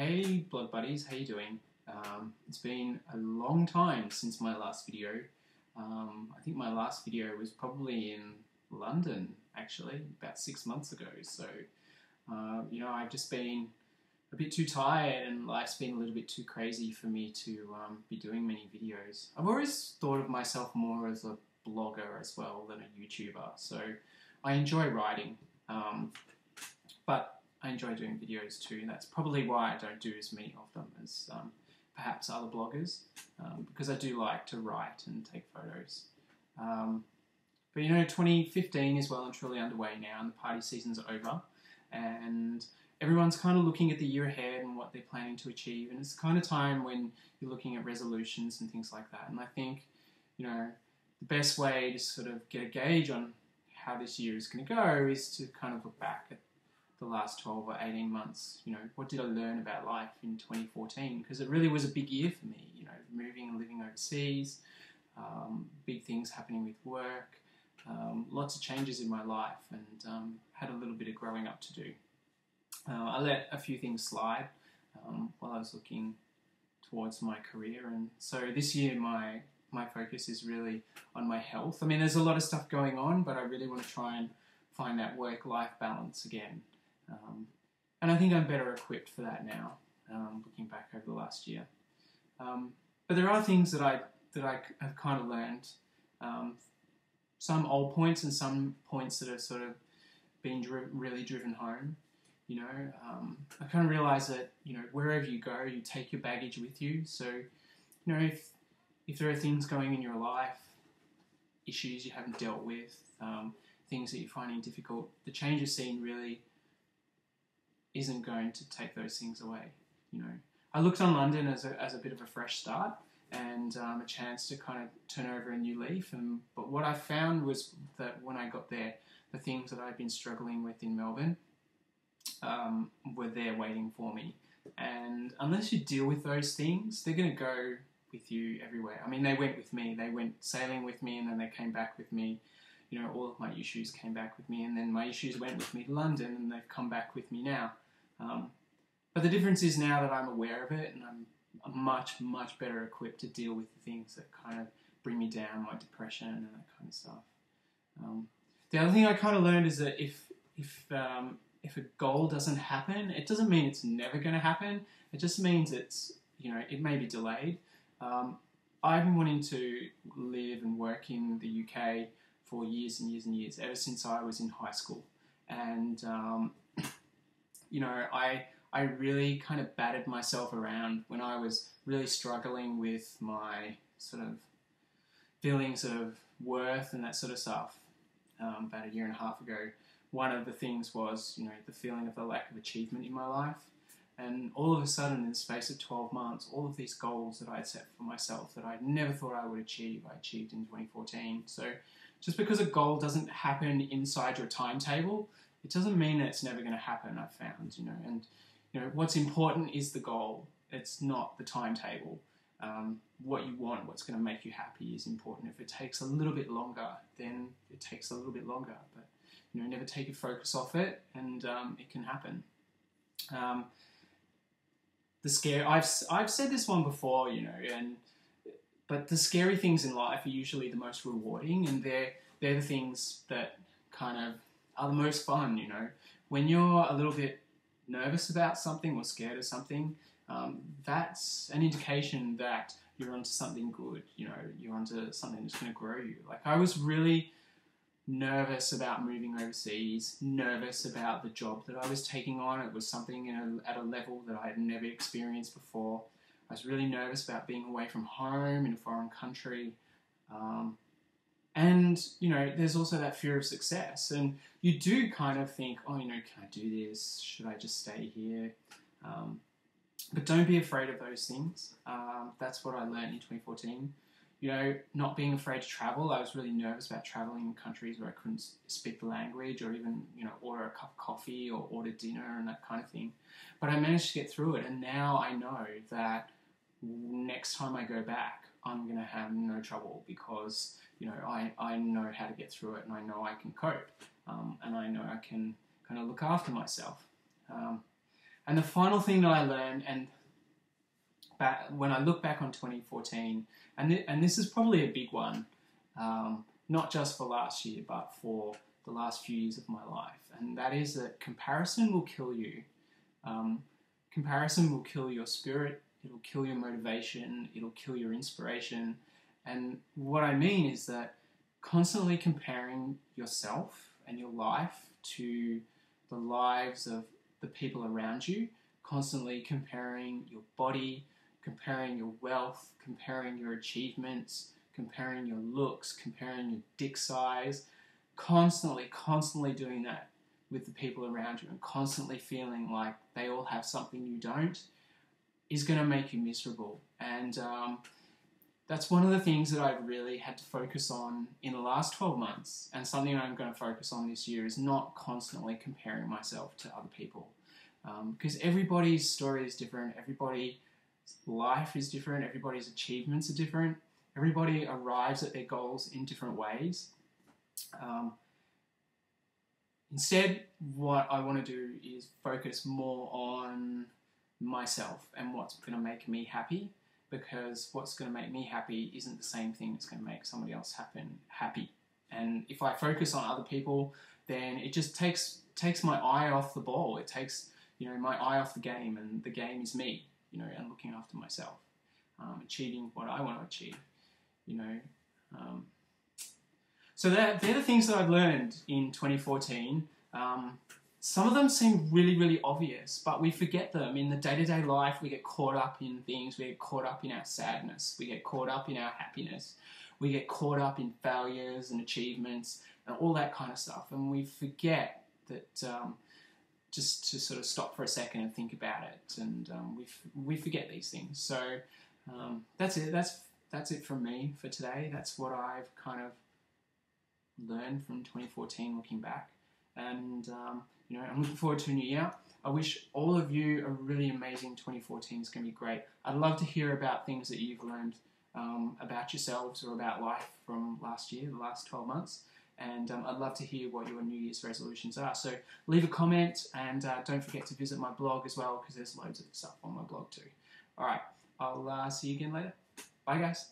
Hey blog buddies, how you doing? It's been a long time since my last video. I think my last video was probably in London, actually, about 6 months ago. So, I've just been a bit too tired and life's been a little bit too crazy for me to be doing many videos. I've always thought of myself more as a blogger as well than a YouTuber. So I enjoy writing, but I enjoy doing videos too. That's probably why I don't do as many of them as perhaps other bloggers, because I do like to write and take photos. But 2015 is well and truly underway now, and the party season's over, and everyone's kind of looking at the year ahead and what they're planning to achieve, and it's the kind of time when you're looking at resolutions and things like that. And I think, the best way to sort of get a gauge on how this year is going to go is to kind of look back at the last 12 or 18 months. What did I learn about life in 2014? Because it really was a big year for me, moving and living overseas, big things happening with work, lots of changes in my life, and had a little bit of growing up to do. I let a few things slide while I was looking towards my career, and so this year my focus is really on my health. I mean, there's a lot of stuff going on, but I really want to try and find that work-life balance again. And I think I'm better equipped for that now, looking back over the last year. But there are things that I have kind of learned. Some old points and some points that have sort of been really driven home. I kind of realised that, wherever you go, you take your baggage with you. So, if there are things going in your life, issues you haven't dealt with, things that you're finding difficult, the change of scene really isn't going to take those things away. I looked on London as a bit of a fresh start and a chance to kind of turn over a new leaf. But what I found was that when I got there, the things that I'd been struggling with in Melbourne were there waiting for me. And unless you deal with those things, they're going to go with you everywhere. I mean, they went with me. They went sailing with me, and then they came back with me. All of my issues came back with me, and then my issues went with me to London, and they've come back with me now. But the difference is now that I'm aware of it, and I'm much, much better equipped to deal with the things that kind of bring me down, my depression and that kind of stuff. The other thing I kind of learned is that if a goal doesn't happen, it doesn't mean it's never going to happen. It just means it's, it may be delayed. I've been wanting to live and work in the UK for years and years and years, ever since I was in high school. And, I really kind of battered myself around when I was really struggling with my sort of feelings of worth and that sort of stuff. About a year and a half ago, one of the things was, the feeling of the lack of achievement in my life. And all of a sudden, in the space of 12 months, all of these goals that I had set for myself that I never thought I would achieve, I achieved in 2014. So just because a goal doesn't happen inside your timetable, it doesn't mean that it's never going to happen, I've found, and what's important is the goal. It's not the timetable. What you want, what's going to make you happy is important. If it takes a little bit longer, then it takes a little bit longer, but never take your focus off it, and it can happen. I've said this one before, but the scary things in life are usually the most rewarding, and they're the things that kind of are the most fun. When you're a little bit nervous about something or scared of something, that's an indication that you're onto something good. You're onto something that's going to grow you. Like, I was really nervous about moving overseas, nervous about the job that I was taking on. It was something at a level that I had never experienced before. I was really nervous about being away from home in a foreign country. And, there's also that fear of success. And you do kind of think, oh, can I do this? Should I just stay here? But don't be afraid of those things. That's what I learned in 2014. Not being afraid to travel. I was really nervous about traveling in countries where I couldn't speak the language, or even, order a cup of coffee or order dinner and that kind of thing. But I managed to get through it, and now I know that next time I go back, I'm going to have no trouble because, I know how to get through it, and I know I can cope, and I know I can kind of look after myself. And the final thing that I learned, and when I look back on 2014, and this is probably a big one, not just for last year, but for the last few years of my life, and that is that comparison will kill you. Comparison will kill your spirit, it'll kill your motivation, it'll kill your inspiration. And what I mean is that constantly comparing yourself and your life to the lives of the people around you, constantly comparing your body, comparing your wealth, comparing your achievements, comparing your looks, comparing your dick size, constantly doing that with the people around you and constantly feeling like they all have something you don't, is going to make you miserable. And that's one of the things that I've really had to focus on in the last 12 months, and something I'm going to focus on this year is not constantly comparing myself to other people. Because everybody's story is different, everybody's life is different, everybody's achievements are different, everybody arrives at their goals in different ways. Instead, what I want to do is focus more on myself and what's going to make me happy, because what's going to make me happy isn't the same thing that's going to make somebody else happy. And if I focus on other people, then it just takes my eye off the ball. It takes, my eye off the game, and the game is me, and looking after myself, achieving what I want to achieve, So they're the things that I've learned in 2014. Some of them seem really, really obvious, but we forget them. In the day-to-day life, we get caught up in things. We get caught up in our sadness. We get caught up in our happiness. We get caught up in failures and achievements and all that kind of stuff. And we forget that just to sort of stop for a second and think about it. And we forget these things. So that's it. That's it from me for today. That's what I've kind of learned from 2014 looking back. And I'm looking forward to a new year. I wish all of you a really amazing 2014. It's going to be great. I'd love to hear about things that you've learned about yourselves or about life from last year, the last 12 months. And I'd love to hear what your New Year's resolutions are. So leave a comment, and don't forget to visit my blog as well, because there's loads of stuff on my blog too. All right, I'll see you again later. Bye, guys.